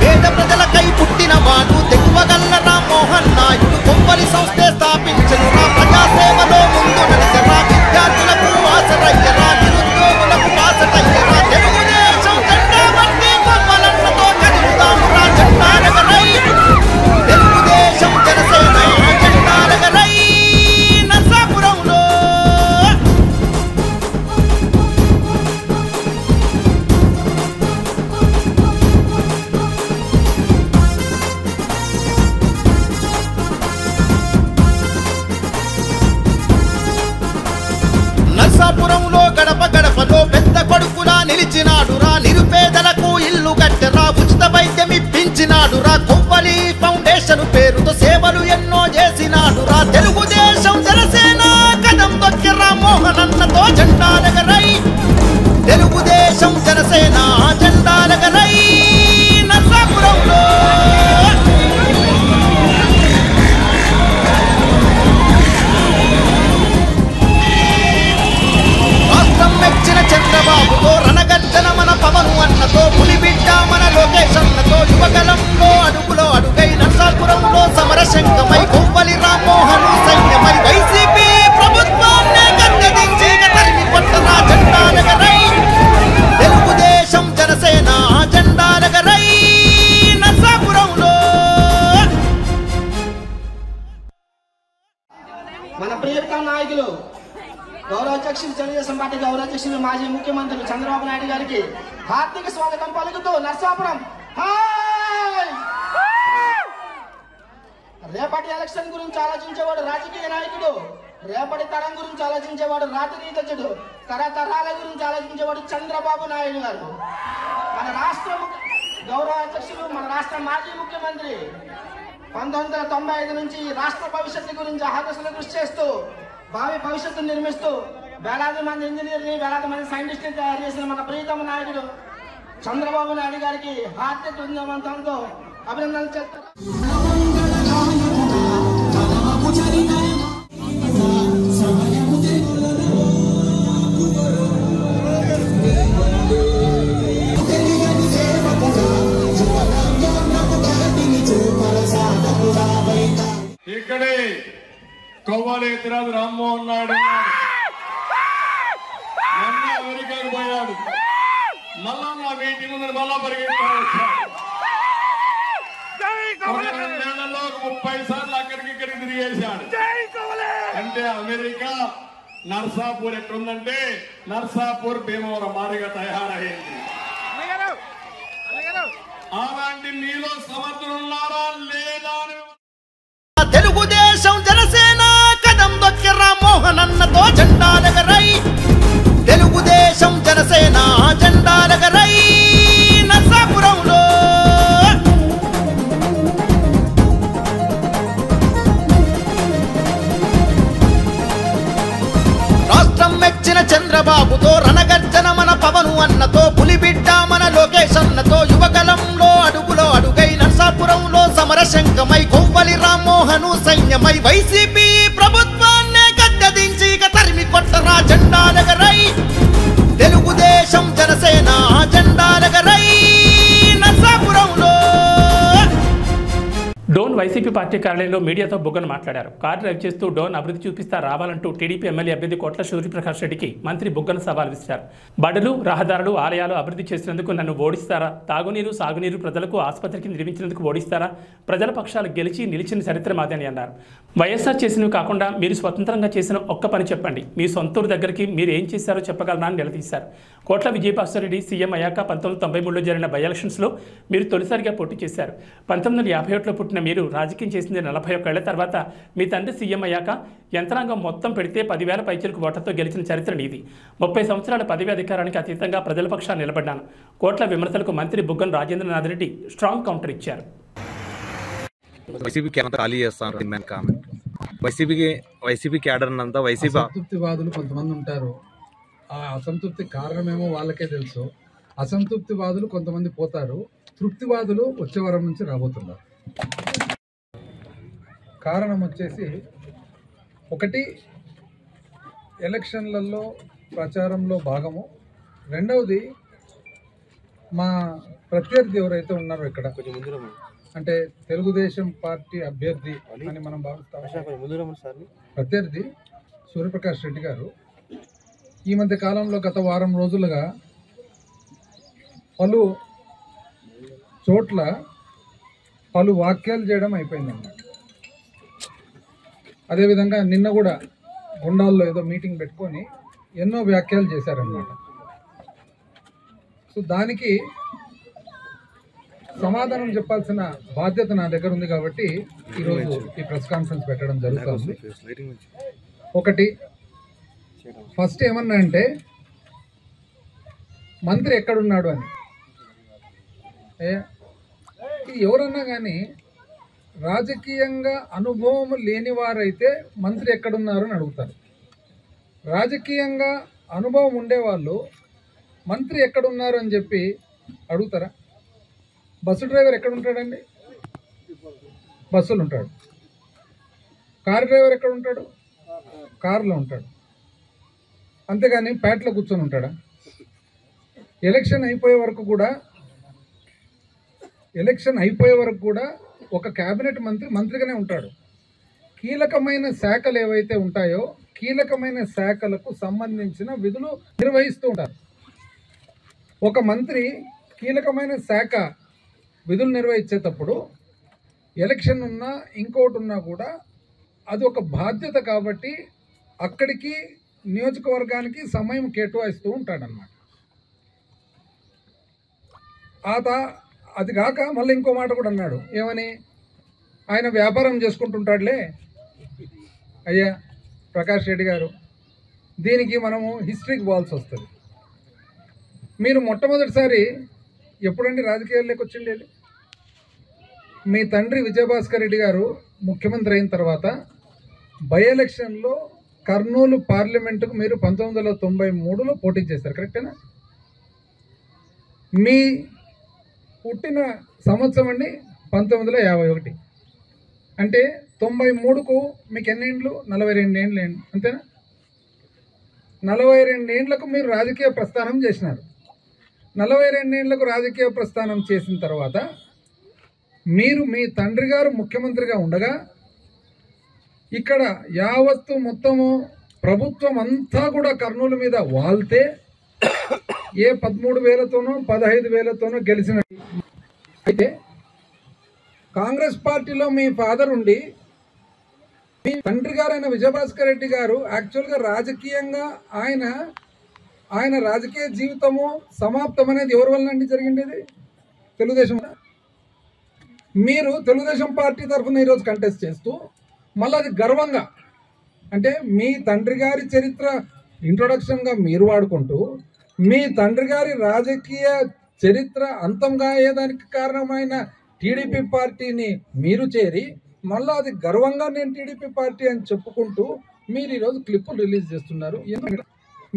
పేద ప్రజలకై పుట్టిన వాడు తెగువగల్ల రామ్మోహన్ నాయుడు కొవ్వలి సంస్థే స్థాపించను. ప్రజాసేవలో ముందు నడిచరా, విద్యార్థులకు ఆసరయ్యరా, నిరుద్యోగులకు బాసటయ్యరా. తెలుగుదేశం జెండా బట్టి కొవ్వలన్నతో కదులుదామురా. జెండాలెగరై తెలుగుదేశం జనసేన జెండాలెగరై నర్సాపురంలో నర్సాపురంలో గడప గడపలో పెద్ద కొడుకులా నిలిచినాడురా. నిరుపేదలకు ఇల్లు కట్టెరా, ఉచిత వైద్యం ఇప్పించినాడురా. కొవ్వలి ఫౌండేషన్ పేరుతో సేవలు ఎన్నో చేసినాడురా. తెలుగుదేశం జనసేన కదం దొక్కిరా మోహన్ అన్నతో జెండాలెగరై తెలుగుదేశం జనసేన జెండాలెగరై నర్సాపురంలో రాష్ట్రం మెచ్చిన చంద్రబాబుతో రణగర్జన మన పవను అన్నతో పులిబిడ్డ మన లోకేష్ అన్నతో యువగలంలో అడుగులో అడుగై నర్సాపురంలో సమరశంకమై కొవ్వలి రామ్మోహన్ సైన్యమై వైసీపీ ప్రభుత్వాన్ని గద్దెదించి తరిమి కొట్టరా. జెండాలెగరై తెలుగుదేశం జనసేన జెండాలెగరై నర్సాపురంలో మన ప్రియతమ నాయకులు గౌరవ అధ్యక్షులు, తెలుగుదేశం పార్టీ గౌరవ అధ్యక్షులు, మాజీ ముఖ్యమంత్రి చంద్రబాబు నాయుడు గారికి హార్దిక స్వాగతం పలుకుతూ నర్సాపురం రేపటి ఎలక్షన్ గురించి ఆలోచించేవాడు రాజకీయ నాయకుడు, రేపటి తరం గురించి ఆలోచించేవాడు రాజనీతిజ్ఞుడు, తరతరాల గురించి ఆలోచించేవాడు చంద్రబాబు నాయుడు గారు. మన రాష్ట్ర గౌరవ అధ్యక్షులు, మన రాష్ట్ర మాజీ ముఖ్యమంత్రి 1995 నుంచి రాష్ట్ర భవిష్యత్తు గురించి అహర్నిశలు కృషి చేస్తూ భావి భవిష్యత్తు నిర్మిస్తూ వేలాది మంది ఇంజనీర్ని వేలాది మంది సైంటిస్టుని తయారు చేసిన మన ప్రియతమ నాయకుడు చంద్రబాబు నాయుడు గారికి హార్దిక బృందవంతంతో అభినందనలు చేస్తారు. ఇక్కడే కొవ్వాలి ఎత్తిరాజు రామ్మోహన్ నాయుడు మొన్న అమెరికాకు పోయాడు, మళ్ళా నా మీటింగ్ ఉందని మళ్ళా పరిగెత్తాడు. 30 సార్లు అక్కడికి ఇక్కడికి తిరిగేశాడు. అంటే అమెరికా నర్సాపూర్ ఎట్లుందంటే నర్సాపూర్ భీమవరం మారిగా తయారయ్యింది. అలాంటి మీలో సమర్థులున్నారా లేదా? తెలుగుదేశం జనసేన కదం దొక్కి రామ్మోహన్ అన్నతో జెండాలెగరై, తెలుగుదేశం జనసేన జెండాలెగరై నర్సాపురంలో. రాష్ట్రం మెచ్చిన చంద్రబాబుతో రణగర్జన మన పవను అన్నతో, పులిబిడ్డ మన లోకేష్ అన్నతో, యువగలంలో అడుగులో అడుగై నర్సాపురంలో సమరశంకమై కొవ్వలి రామ్మోహను సైన్యమై వైసీపీ ప్రభుత్వాన్నే గద్దెదించి తరిమి కొట్టరా జెండాలెగరై, తెలుగుదేశం జనసేన జెండాలెగరై నర్సాపురంలో. డోన్ వైసీపీ పార్టీ కార్యాలయంలో మీడియాతో బుగ్గన మాట్లాడారు. కారు డ్రైవ్ చేస్తూ డోన్ అభివృద్ధి చూపిస్తా రావాలంటూ టీడీపీ ఎమ్మెల్యే అభ్యర్థి కోట్ల సూర్యప్రకాష్ రెడ్డికి మంత్రి బుగ్గన సవాల్ విసిరారు. బడులు, రహదారులు, ఆలయాలు అభివృద్ధి చేసినందుకు నన్ను ఓడిస్తారా? తాగునీరు, సాగునీరు ప్రజలకు ఆసుపత్రికి నిర్మించినందుకు ఓడిస్తారా? ప్రజల పక్షాలు గెలిచి నిలిచిన చరిత్ర మాదని అన్నారు. వైఎస్ఆర్ చేసినవి కాకుండా మీరు స్వతంత్రంగా చేసిన ఒక్క పని చెప్పండి, మీ సొంతూరు దగ్గరికి మీరు ఏం చేశారో చెప్పగలరా అని నిలదీశారు. కోట్ల విజయభాస్కర్ రెడ్డి సీఎం అయ్యాక 1993లో జరిగిన బై ఎలక్షన్స్లో మీరు తొలిసారిగా పోటీ చేశారు. 1951లో పుట్టిన మీరు రాజకీయం చేసింది 41 ఏళ్ల తర్వాత. మీ తండ్రి సీఎం అయ్యాక యంత్రాంగం మొత్తం పెడితే 10,000 పైచలకు ఓట్లతో గెలిచిన చరిత్ర నీది. 30 సంవత్సరాల పదవి అధికారానికి అతీతంగా ప్రజల పక్షాన్ని నిలబడ్డాను. కోట్ల విమర్శలకు మంత్రి బుగ్గన రాజేంద్రనాథ్ రెడ్డి స్ట్రాంగ్ కౌంటర్ ఇచ్చారు. వైసీపీకి ఎంత ఖాళీ చేస్తాను కామెంట్. వైసీపీ క్యాడర్ అంతా వైసీపీ అసంతృప్తివాదులు కొంతమంది ఉంటారు. ఆ అసంతృప్తి కారణమేమో వాళ్ళకే తెలుసు. అసంతృప్తివాదులు కొంతమంది పోతారు, తృప్తివాదులు వచ్చే వారం నుంచి రాబోతున్నారు. కారణం వచ్చేసి ఒకటి ఎలక్షన్లలో ప్రచారంలో భాగము, రెండవది మా ప్రత్యర్థి ఎవరైతే ఉన్నారో ఇక్కడ అంటే తెలుగుదేశం పార్టీ అభ్యర్థి అని మనం భావిస్తాం. ప్రత్యర్థి సూర్యప్రకాష్ రెడ్డి గారు ఈ మధ్య కాలంలో గత వారం రోజులుగా పలు చోట్ల పలు వాక్యాలు చేయడం అయిపోయిందన్నమాట. అదేవిధంగా నిన్న కూడా గుండాల్లో ఏదో మీటింగ్ పెట్టుకొని ఎన్నో వ్యాఖ్యలు చేశారన్నమాట. సో దానికి సమాధానం చెప్పాల్సిన బాధ్యత నా దగ్గర ఉంది కాబట్టి ఈరోజు ఈ ప్రెస్ కాన్ఫరెన్స్ పెట్టడం జరుగుతుంది. ఒకటి ఫస్ట్ ఏమన్నా అంటే మంత్రి ఎక్కడున్నాడు అని. ఎవరన్నా కానీ రాజకీయంగా అనుభవం లేని వారైతే మంత్రి ఎక్కడున్నారు అని అడుగుతారు. రాజకీయంగా అనుభవం ఉండేవాళ్ళు మంత్రి ఎక్కడున్నారు అని చెప్పి అడుగుతారా? బస్సు డ్రైవర్ ఎక్కడ ఉంటాడండి? బస్సులు ఉంటాడు. కారు డ్రైవర్ ఎక్కడ ఉంటాడు? కారులో ఉంటాడు. అంతేగాని ప్యాట్లో కూర్చొని ఉంటాడా? ఎలక్షన్ అయిపోయే వరకు కూడా ఒక కేబినెట్ మంత్రిగానే ఉంటాడు. కీలకమైన శాఖలు ఏవైతే ఉంటాయో కీలకమైన శాఖలకు సంబంధించిన విధులు నిర్వహిస్తూ ఉంటారు. ఒక మంత్రి కీలకమైన శాఖ విధులు నిర్వహించేటప్పుడు ఎలక్షన్ ఉన్నా ఇంకోటి ఉన్నా కూడా అది ఒక బాధ్యత కాబట్టి అక్కడికి నియోజకవర్గానికి సమయం కేటాయిస్తూ ఉంటాడన్నమాట. అది కాక మళ్ళీ ఇంకో మాట కూడా అన్నాడు. ఏమని? ఆయన వ్యాపారం చేసుకుంటుంటాడులే. అయ్యా ప్రకాష్ రెడ్డి గారు, దీనికి మనము హిస్టరీకి పోవాల్సి వస్తుంది. మీరు మొట్టమొదటిసారి ఎప్పుడండి రాజకీయాల్లోకి వచ్చిండేది? మీ తండ్రి విజయభాస్కర్ రెడ్డి గారు ముఖ్యమంత్రి అయిన తర్వాత బై ఎలక్షన్లో కర్నూలు పార్లమెంటుకు మీరు 1993లో పోటీ చేశారు, కరెక్టేనా? మీ పుట్టిన సంవత్సరం అండి 1951. అంటే 93కు మీకు ఎన్ని ఏండ్లు? 42 ఏండ్లు అంతేనా? 42 ఏండ్లకు మీరు రాజకీయ ప్రస్థానం చేసినారు. 42 ఏండ్లకు రాజకీయ ప్రస్థానం చేసిన తర్వాత మీరు మీ తండ్రి గారు ముఖ్యమంత్రిగా ఉండగా ఇక్కడ యావత్తు మొత్తము ప్రభుత్వం అంతా కూడా కర్నూలు మీద వాళ్తే ఏ 13,000తోనో 15,000తోనో గెలిచిన. అయితే కాంగ్రెస్ పార్టీలో మీ ఫాదర్ ఉండి మీ తండ్రి గారైన విజయభాస్కర్ రెడ్డి గారు యాక్చువల్గా రాజకీయంగా ఆయన రాజకీయ జీవితము సమాప్తం అనేది ఎవరి వల్ల అండి జరిగిండేది? తెలుగుదేశం. మీరు తెలుగుదేశం పార్టీ తరఫున ఈరోజు కంటెస్ట్ చేస్తూ మళ్ళీ అది గర్వంగా, అంటే మీ తండ్రి గారి చరిత్ర ఇంట్రొడక్షన్గా మీరు వాడుకుంటూ మీ తండ్రి గారి రాజకీయ చరిత్ర అంతంగా అయ్యేదానికి కారణమైన టీడీపీ పార్టీని మీరు చేరి మళ్ళీ అది గర్వంగా నేను టీడీపీ పార్టీ అని చెప్పుకుంటూ మీరు ఈరోజు క్లిప్పులు రిలీజ్ చేస్తున్నారు.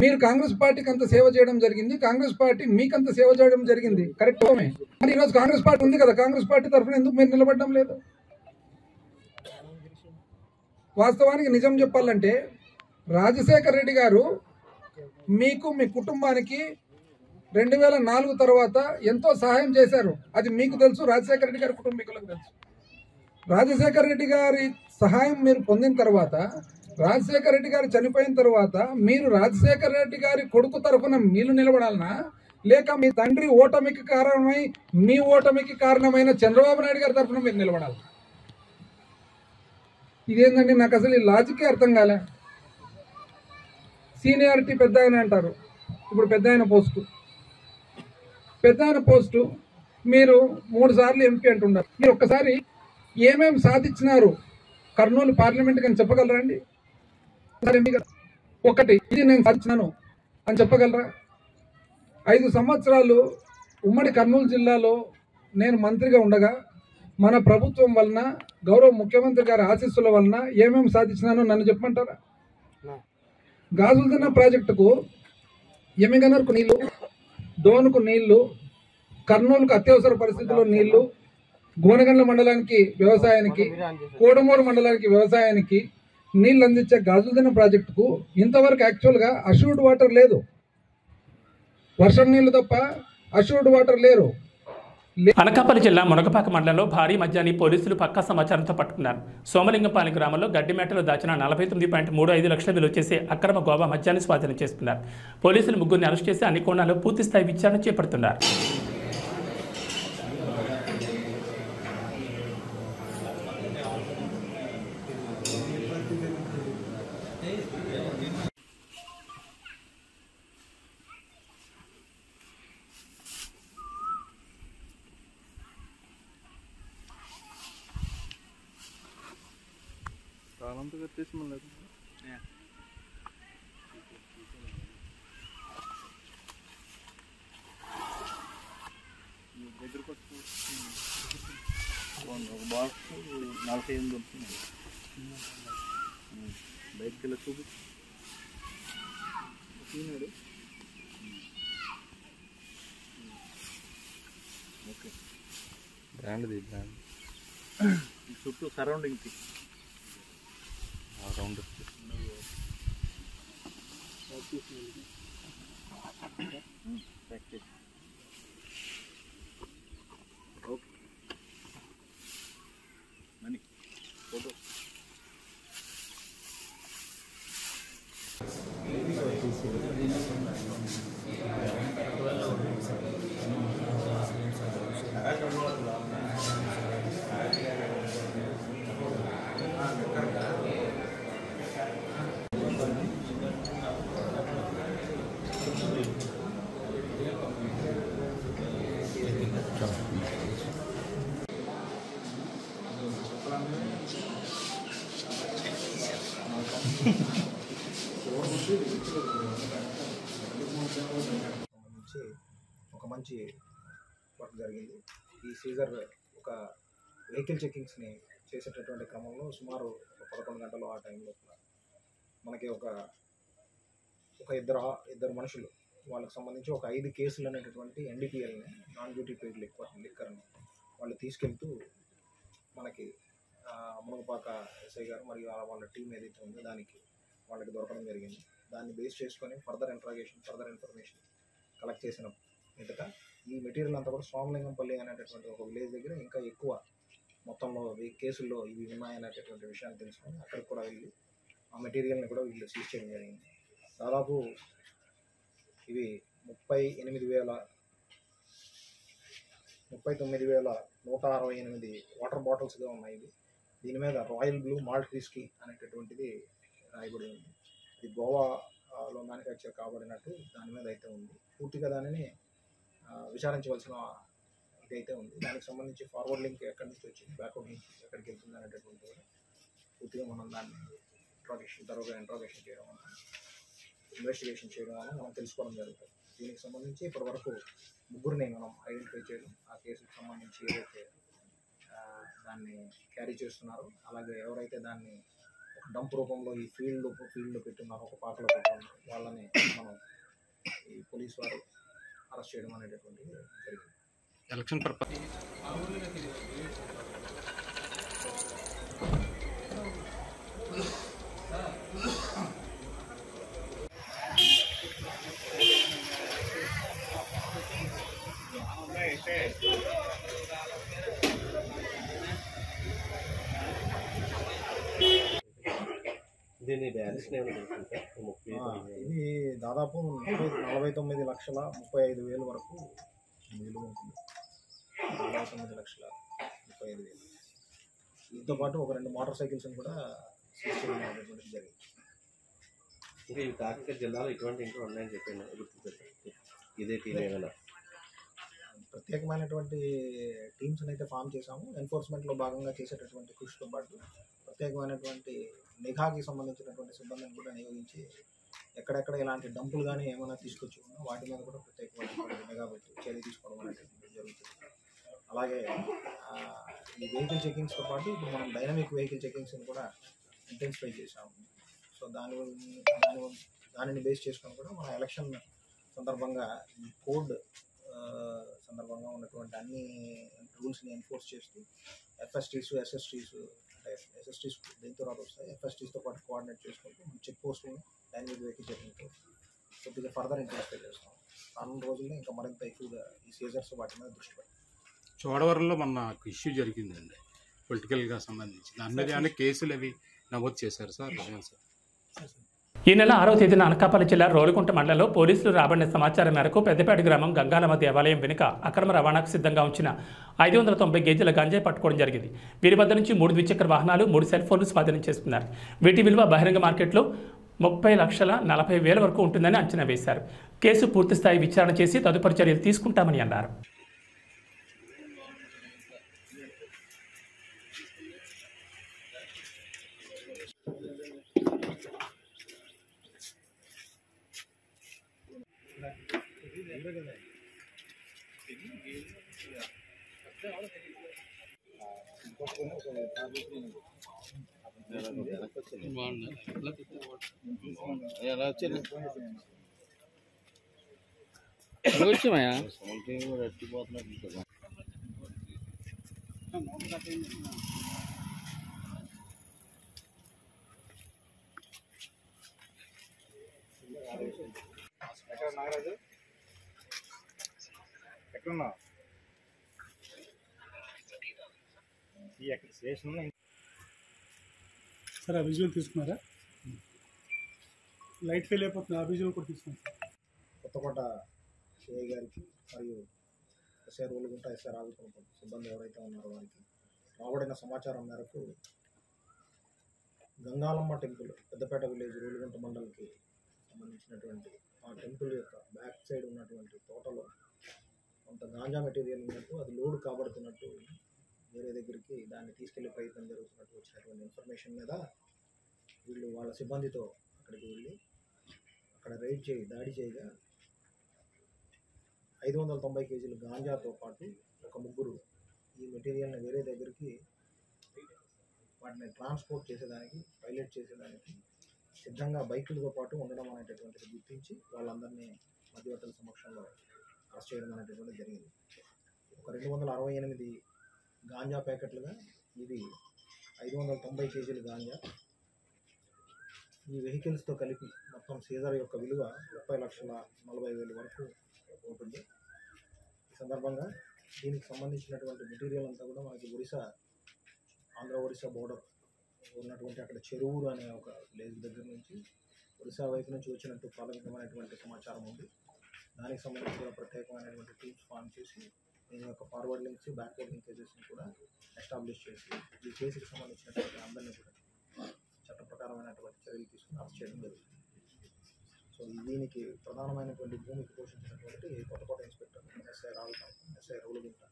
మీరు కాంగ్రెస్ పార్టీకి అంత సేవ చేయడం జరిగింది, కాంగ్రెస్ పార్టీ మీకంత సేవ చేయడం జరిగింది, కరెక్ట్? మరి ఈరోజు కాంగ్రెస్ పార్టీ ఉంది కదా, కాంగ్రెస్ పార్టీ తరఫున ఎందుకు మీరు నిలబడడం లేదు? వాస్తవానికి నిజం చెప్పాలంటే రాజశేఖర్ రెడ్డి గారు మీకు మీ కుటుంబానికి 2004 తర్వాత ఎంతో సహాయం చేశారు. అది మీకు తెలుసు, రాజశేఖర రెడ్డి గారి కుటుంబీకులకు తెలుసు. రాజశేఖర రెడ్డి గారి సహాయం మీరు పొందిన తర్వాత, రాజశేఖర రెడ్డి గారు చనిపోయిన తర్వాత మీరు రాజశేఖర రెడ్డి గారి కొడుకు తరఫున మీరు నిలబడాలనా, లేక మీ తండ్రి ఓటమికి కారణమై మీ ఓటమికి కారణమైన చంద్రబాబు నాయుడు గారి తరఫున మీరు నిలబడాలి? ఇదేంటండి, నాకు అసలు ఈ లాజికే అర్థం కాలే. సీనియారిటీ పెద్ద ఆయన అంటారు, ఇప్పుడు పెద్ద ఆయన పోస్టు మీరు 3 సార్లు ఎంపీ అంటున్నారు. మీరు ఒక్కసారి ఏమేమి సాధించినారు కర్నూలు పార్లమెంట్కి అని చెప్పగలరా అండి? ఒకటి ఇది నేను సాధించినాను అని చెప్పగలరా? 5 సంవత్సరాలు ఉమ్మడి కర్నూలు జిల్లాలో నేను మంత్రిగా ఉండగా మన ప్రభుత్వం వలన, గౌరవ ముఖ్యమంత్రి గారి ఆశీస్సుల వలన ఏమేమి సాధించినానో నన్ను చెప్పమంటారా? గాజులదిన్న ప్రాజెక్టుకు ఎమ్మిగనర్కు నీళ్లు, డోనుకు నీళ్లు, కర్నూలుకు అత్యవసర పరిస్థితుల్లో నీళ్లు, గోనగండ్ల మండలానికి వ్యవసాయానికి, కోడమూరు మండలానికి వ్యవసాయానికి నీళ్లు అందించే గాజులదిన్న ప్రాజెక్టుకు ఇంతవరకు యాక్చువల్గా అష్యూర్డ్ వాటర్ లేదు. వర్షం నీళ్లు తప్ప అష్యూర్డ్ వాటర్ లేరు. అనకాపల్లి జిల్లా మునగపాక మండలంలో భారీ మద్యాన్ని పోలీసులు పక్కా సమాచారంతో పట్టుకున్నారు. సోమలింగంపాలెం గ్రామంలో గడ్డిమేటలో దాచిన 49.35 లక్షల విలువ చేసే అక్రమ గోవా మద్యాన్ని స్వాధీనం చేసుకున్నారు. పోలీసులు 3గురిని అరెస్ట్ చేసి అన్ని కోణాల్లో పూర్తిస్థాయి విచారణ చేపడుతున్నారు. తాళంతో కట్టేసి మళ్ళీ దగ్గరకు వచ్చి ఒక బాక్స్ 48 ఉంటుంది. బయటకు వెళ్ళి చూపినాడు. ఓకే, బ్రాండ్ది బ్రాండ్ చుట్టూ సరౌండింగ్కి round practice. Okay, money photo ఒక మంచి వర్క్ జరిగింది. ఈ సీజర్ ఒక వెహికల్ చెకింగ్స్ని చేసేటటువంటి క్రమంలో సుమారు 11 గంటలు ఆ టైంలో మనకి ఒక ఇద్దరు మనుషులు వాళ్ళకి సంబంధించి ఒక 5 కేసులు అనేటటువంటి NDPLని, నాన్ డ్యూటీ పెయిడ్ లిక్కర్ని వాళ్ళు తీసుకెళ్తూ మనకి మునగపాక ఎస్ఐ గారు మరియు వాళ్ళ టీం ఏదైతే ఉందో దానికి వాళ్ళకి దొరకడం జరిగింది. దాన్ని బేస్ చేసుకొని ఫర్దర్ ఇన్ఫర్మేషన్ కలెక్ట్ చేసిన మీదట ఈ మెటీరియల్ అంతా కూడా సోమలింగంపల్లి అనేటటువంటి ఒక విలేజ్ దగ్గర ఇంకా ఎక్కువ మొత్తంలో కేసుల్లో ఇవి ఉన్నాయనేటటువంటి విషయాన్ని తెలుసుకొని అక్కడికి కూడా వెళ్ళి ఆ మెటీరియల్ని కూడా వీళ్ళు సీజ్ చేయడం జరిగింది. దాదాపు ఇవి 39,168 వాటర్ బాటిల్స్గా ఉన్నాయి. దీని మీద రాయల్ బ్లూ మాల్ట్ విస్కీ అనేటటువంటిది రాయబడి ఉంది. ఇది గోవాలో మ్యానుఫ్యాక్చర్ కాబడినట్టు దాని మీద అయితే ఉంది. పూర్తిగా దానిని విచారించవలసిన ఇదైతే ఉంది. దానికి సంబంధించి ఫార్వర్డ్ లింక్ ఎక్కడి నుంచి వచ్చింది, బ్యాక్వర్డ్ లింక్ ఎక్కడికి వెళ్తుంది అనేటటువంటి పూర్తిగా మనం దాన్ని ఇంట్రాగేషన్ చేయడం వల్ల, ఇన్వెస్టిగేషన్ చేయడం వల్ల మనం తెలుసుకోవడం జరుగుతుంది. దీనికి సంబంధించి ఇప్పటివరకు 3 మనం ఐడెంటిఫై చేయడం, ఆ కేసుకు సంబంధించి ఏదైతే దాన్ని క్యారీ చేస్తున్నారో, అలాగే ఎవరైతే దాన్ని ఒక డంప్ రూపంలో ఈ ఫీల్డ్లో పెట్టున్నారో, ఒక పాకలో పెట్టున్నారో వాళ్ళని మనం ఈ పోలీస్ వారు అరెస్ట్ చేయడం అనేటటువంటిది జరిగింది. ఎలక్షన్ పర్పస్ ఇది దాదాపు 49,35,000 వరకు విలువ ఉంటుంది. 49,35,000. దీంతో పాటు ఒక 2 మోటార్ సైకిల్స్ని కూడా సీజ్ చేయడం అనేటువంటిది జరిగింది. ఇంకా ఈ కాకినాడ జిల్లాలో ఇటువంటి ఇంకా ఉన్నాయని చెప్పాను. ఇదే టీం ఏమైనా ప్రత్యేకమైనటువంటి టీమ్స్ని అయితే ఫామ్ చేశాము. ఎన్ఫోర్స్మెంట్లో భాగంగా చేసేటటువంటి కృషితో పాటు ప్రత్యేకమైనటువంటి నిఘాకి సంబంధించినటువంటి సిబ్బందిని కూడా నియోగించి ఎక్కడెక్కడ ఇలాంటి డంపులు కానీ ఏమైనా తీసుకొచ్చి ఉన్నా వాటి మీద కూడా ప్రత్యేకమైనటువంటి నిఘా పెట్టి చర్య తీసుకోవడం అనేటువంటిది జరుగుతుంది. అలాగే ఈ వెహికల్ చెకింగ్స్తో పాటు ఇప్పుడు మనం డైనమిక్ వెహికల్ చెకింగ్స్ని కూడా ఇంటెన్సిఫై చేసాము. సో దానిని బేస్ చేసుకొని కూడా మన ఎలక్షన్ సందర్భంగా ఈ కోడ్ సందర్భంగా ఉన్నటువంటి అన్ని రూల్స్ని ఎన్ఫోర్స్ చేస్తూ FSTs, SSTs అంటే SSTs దీని తర్వాత వస్తాయి. FSTస్తో పాటు కోఆర్డినేట్ చేసుకుంటూ చెక్ పోస్టులు డైనమిక్ వెహికల్ చెకింగ్తో కొద్దిగా ఫర్దర్ ఇంటెన్సిఫై చేస్తాం. రానున్న రోజుల్లో ఇంకా మరింత ఎక్కువగా ఈ సీజర్స్ వాటి మీద దృష్టి పెడతాం. చోడవరంలో మొన్న ఇష్యూ జరిగిందండి పొలిటికల్గా సంబంధించి. దాని మీద ఏమైనా కేసులు అవి నమోదు చేశారు సార్? ఈ నెల 6వ తేదీన అనకాపల్లి జిల్లా రోలుగుంట మండలంలో పోలీసులు రాబడిన సమాచారం మేరకు పెద్దపేట గ్రామం గంగాలమ్మ దేవాలయం వెనుక అక్రమ రవాణాకు సిద్ధంగా ఉంచిన 590 కేజీల గంజాయి పట్టుకోవడం జరిగింది. వీరి వద్ద నుంచి 3 ద్విచక్ర వాహనాలు, 3 సెల్ ఫోన్లు స్వాధీనం చేసుకున్నారు. వీటి విలువ బహిరంగ మార్కెట్లో 30,40,000 వరకు ఉంటుందని అంచనా వేశారు. కేసు పూర్తిస్థాయి విచారణ చేసి తదుపరి చర్యలు తీసుకుంటామని అన్నారు. నాగరాజు ఎక్కడున్నా సార్ ఆ విజువల్ తీసుకున్నారా? లైట్ ఫెయిల్ అయిపోతుంది, ఆ విజువల్ కూడా తీసుకున్నాం. కొత్తకోట సిఐ గారికి మరియు ఎస్ఐ రోలుగుంట, ఎస్ఐ రాజుకొండ సిబ్బంది ఎవరైతే ఉన్నారో వారికి రాబడిన సమాచారం మేరకు గంగాలమ్మ టెంపుల్ పెద్దపేట విలేజ్ రోలుగుంట మండలికి సంబంధించినటువంటి ఆ టెంపుల్ యొక్క బ్యాక్ సైడ్ ఉన్నటువంటి తోటలో కొంత గాంజా మెటీరియల్ ఉన్నట్టు, అది లోడ్ కాబడుతున్నట్టు వేరే దగ్గరికి దాన్ని తీసుకెళ్లే ప్రయత్నం జరుగుతున్నట్టు వచ్చినటువంటి ఇన్ఫర్మేషన్ మీద వీళ్ళు వాళ్ళ సిబ్బందితో అక్కడికి వెళ్ళి అక్కడ దాడి చేయగా 590 కేజీల గాంజాతో పాటు ఒక 3 ఈ మెటీరియల్ని వేరే దగ్గరికి వాటిని ట్రాన్స్పోర్ట్ చేసేదానికి, పైలట్ చేసేదానికి సిద్ధంగా బైకులతో పాటు ఉండడం అనేటటువంటిది గుర్తించి వాళ్ళందరినీ మధ్యవర్తుల సమక్షంలో అరెస్ట్ చేయడం అనేటటువంటిది జరిగింది. ఒక 268 గాంజా ప్యాకెట్లుగా ఇది 590 కేజీల గాంజా. ఈ వెహికల్స్తో కలిపి మొత్తం సీజర్ యొక్క విలువ 30,40,000 వరకు ఉంటుంది. ఈ సందర్భంగా దీనికి సంబంధించినటువంటి మెటీరియల్ అంతా కూడా మనకి ఆంధ్ర-ఒరిస్సా బోర్డర్ ఉన్నటువంటి అక్కడ చెరువురు అనే ఒక విలేజ్ దగ్గర నుంచి ఒరిస్సా వైపు నుంచి వచ్చినట్టు ప్రాథమికమైనటువంటి సమాచారం ఉంది. దానికి సంబంధించి కూడా ప్రత్యేకమైనటువంటి టీమ్స్ ఫామ్ చేసి దీని యొక్క ఫార్వర్డ్ లింక్స్, బ్యాక్వర్డ్ లింకేజెస్ని కూడా ఎస్టాబ్లిష్ చేసి ఈ కేసుకి సంబంధించినటువంటి అందరినీ కూడా చట్ట ప్రకారమైనటువంటి చర్యలు తీసుకుని అరెస్ట్ చేయడం జరుగుతుంది. సో దీనికి ప్రధానమైనటువంటి భూమికి పోషించినటువంటి కొత్తకోట ఇన్స్పెక్టర్ ఎస్ఐ రావుతాం, ఎస్ఐ రౌలుగుంట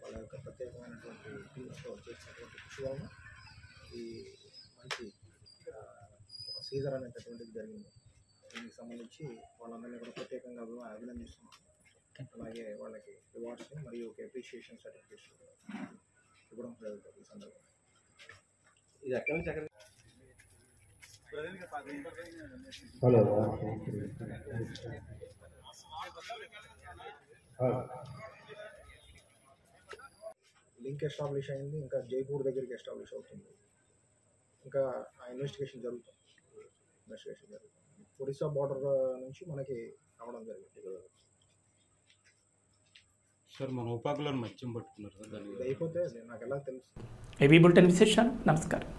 వాళ్ళ యొక్క ప్రత్యేకమైనటువంటి టీమ్స్తో చేసినటువంటి కృషి వలన ఈ మంచి ఒక సీజర్ అనేటటువంటిది జరిగింది. దీనికి సంబంధించి వాళ్ళందరినీ కూడా ప్రత్యేకంగా అభినందిస్తున్నాం. అలాగే వాళ్ళకి రివార్డ్స్ మరియు ఒక అప్రిషియేషన్ సర్టిఫికేట్స్ ఇవ్వడం జరుగుతుంది. ఈ సందర్భంగా ఇది ఎక్కడి నుంచి ఎక్కడ లింక్ ఎస్టాబ్లిష్ అయింది. ఇంకా జైపూర్ దగ్గరికి ఎస్టాబ్లిష్ అవుతుంది. ఇంకా ఆ ఇన్వెస్టిగేషన్ జరుగుతుంది. ఒరిస్సా బార్డర్ నుంచి మనకి రావడం జరిగింది. సార్ మన ఉపాకులను మద్యం పట్టుకున్నారు సార్, దానికి అయిపోతే నాకు ఎలా తెలుసు. ఏబీ బులెటిన్ విశేషాలు. నమస్కారం.